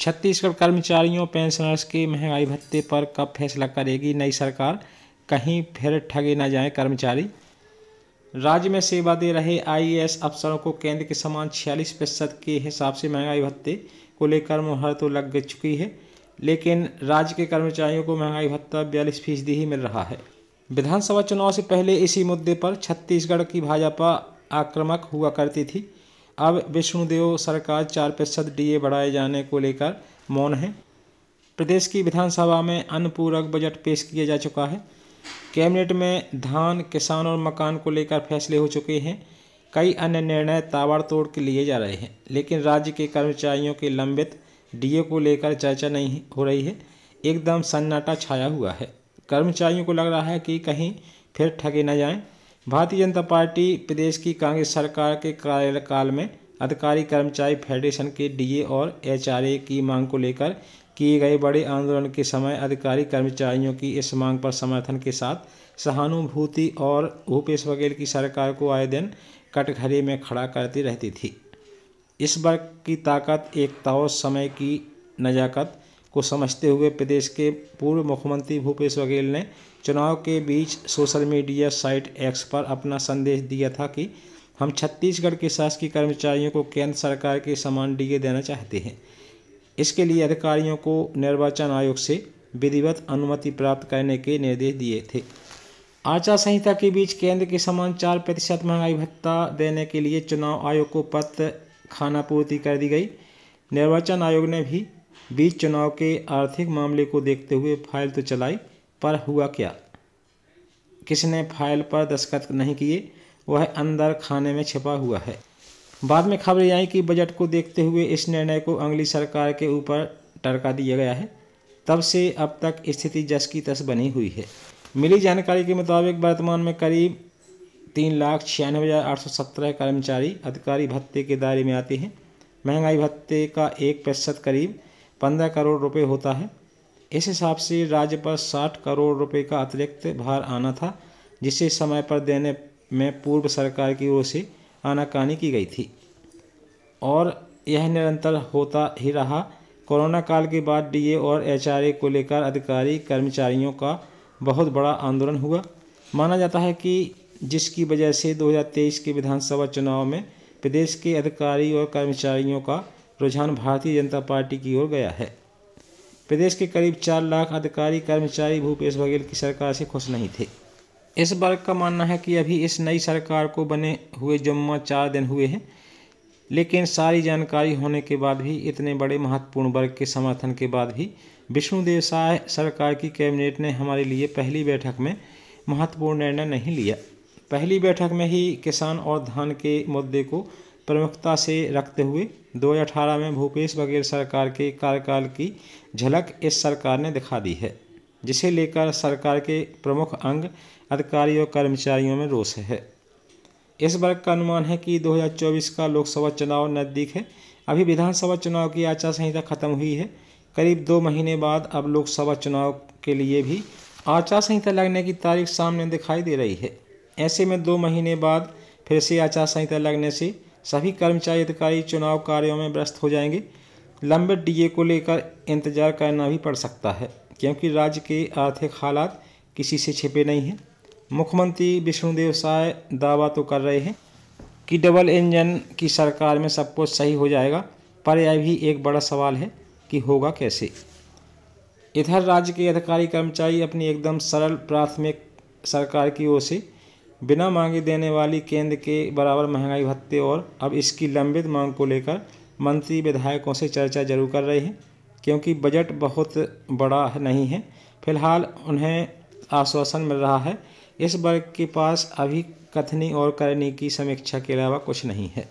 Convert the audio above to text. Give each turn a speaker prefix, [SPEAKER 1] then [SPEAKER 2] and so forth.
[SPEAKER 1] छत्तीसगढ़ कर्मचारियों पेंशनर्स के महंगाई भत्ते पर कब फैसला करेगी नई सरकार, कहीं फिर ठगे न जाएं कर्मचारी। राज्य में सेवा दे रहे आईएएस अफसरों को केंद्र के समान 46% के हिसाब से महंगाई भत्ते को लेकर मुहर तो लग चुकी है, लेकिन राज्य के कर्मचारियों को महंगाई भत्ता 42% ही मिल रहा है। विधानसभा चुनाव से पहले इसी मुद्दे पर छत्तीसगढ़ की भाजपा आक्रामक हुआ करती थी। अब विष्णुदेव सरकार 4% डीए बढ़ाए जाने को लेकर मौन है। प्रदेश की विधानसभा में अनुपूरक बजट पेश किया जा चुका है। कैबिनेट में धान, किसान और मकान को लेकर फैसले हो चुके हैं। कई अन्य निर्णय ताबड़तोड़ के लिए जा रहे हैं, लेकिन राज्य के कर्मचारियों के लंबित डीए को लेकर चर्चा नहीं हो रही है। एकदम सन्नाटा छाया हुआ है। कर्मचारियों को लग रहा है कि कहीं फिर ठगे न जाएं। भारतीय जनता पार्टी प्रदेश की कांग्रेस सरकार के कार्यकाल में अधिकारी कर्मचारी फेडरेशन के डीए और एचआरए की मांग को लेकर किए गए बड़े आंदोलन के समय अधिकारी कर्मचारियों की इस मांग पर समर्थन के साथ सहानुभूति और भूपेश बघेल की सरकार को आए दिन कटघरे में खड़ा करती रहती थी। इस वर्ग की ताकत, एकता और समय की नज़ाकत को समझते हुए प्रदेश के पूर्व मुख्यमंत्री भूपेश बघेल ने चुनाव के बीच सोशल मीडिया साइट एक्स पर अपना संदेश दिया था कि हम छत्तीसगढ़ के शासकीय कर्मचारियों को केंद्र सरकार के समान डीए देना चाहते हैं। इसके लिए अधिकारियों को निर्वाचन आयोग से विधिवत अनुमति प्राप्त करने के निर्देश दिए थे। आचार संहिता के बीच केंद्र के समान 4% महंगाई भत्ता देने के लिए चुनाव आयोग को पत्र खानापूर्ति कर दी गई। निर्वाचन आयोग ने भी बीच चुनाव के आर्थिक मामले को देखते हुए फाइल तो चलाई, पर हुआ क्या? किसने फाइल पर दस्तखत नहीं किए, वह अंदर खाने में छिपा हुआ है। बाद में खबरें आई कि बजट को देखते हुए इस निर्णय को अगली सरकार के ऊपर टरका दिया गया है। तब से अब तक स्थिति जस की तस बनी हुई है। मिली जानकारी के मुताबिक वर्तमान में करीब 3,96,817 कर्मचारी अधिकारी भत्ते के दायरे में आते हैं। महंगाई भत्ते का 1% करीब 15 करोड़ रुपए होता है। इस हिसाब से राज्य पर 60 करोड़ रुपए का अतिरिक्त भार आना था, जिसे समय पर देने में पूर्व सरकार की ओर से आनाकानी की गई थी और यह निरंतर होता ही रहा। कोरोना काल के बाद डीए और एचआरए को लेकर अधिकारी कर्मचारियों का बहुत बड़ा आंदोलन हुआ। माना जाता है कि जिसकी वजह से 2023 के विधानसभा चुनाव में प्रदेश के अधिकारी और कर्मचारियों का रुझान भारतीय जनता पार्टी की ओर गया है। प्रदेश के करीब 4 लाख अधिकारी कर्मचारी भूपेश बघेल की सरकार से खुश नहीं थे। इस वर्ग का मानना है कि अभी इस नई सरकार को बने हुए जुम्मा 4 दिन हुए हैं, लेकिन सारी जानकारी होने के बाद भी, इतने बड़े महत्वपूर्ण वर्ग के समर्थन के बाद भी विष्णुदेव साय सरकार की कैबिनेट ने हमारे लिए पहली बैठक में महत्वपूर्ण निर्णय नहीं लिया। पहली बैठक में ही किसान और धान के मुद्दे को प्रमुखता से रखते हुए 2018 में भूपेश बघेल सरकार के कार्यकाल की झलक इस सरकार ने दिखा दी है, जिसे लेकर सरकार के प्रमुख अंग अधिकारी और कर्मचारियों में रोष है। इस वर्ग का अनुमान है कि 2024 का लोकसभा चुनाव नज़दीक है। अभी विधानसभा चुनाव की आचार संहिता खत्म हुई है। करीब 2 महीने बाद अब लोकसभा चुनाव के लिए भी आचार संहिता लगने की तारीख सामने दिखाई दे रही है। ऐसे में 2 महीने बाद फिर से आचार संहिता लगने से सभी कर्मचारी अधिकारी चुनाव कार्यों में व्यस्त हो जाएंगे। लंबित डीए को लेकर इंतजार करना भी पड़ सकता है, क्योंकि राज्य के आर्थिक हालात किसी से छिपे नहीं हैं। मुख्यमंत्री विष्णुदेव साय दावा तो कर रहे हैं कि डबल इंजन की सरकार में सब कुछ सही हो जाएगा, पर यह भी एक बड़ा सवाल है कि होगा कैसे। इधर राज्य के अधिकारी कर्मचारी अपनी एकदम सरल प्राथमिक सरकार की ओर से बिना मांगे देने वाली केंद्र के बराबर महंगाई भत्ते और अब इसकी लंबित मांग को लेकर मंत्री विधायकों से चर्चा जरूर कर रहे हैं, क्योंकि बजट बहुत बड़ा नहीं है। फिलहाल उन्हें आश्वासन मिल रहा है। इस वर्ग के पास अभी कथनी और करनी की समीक्षा के अलावा कुछ नहीं है।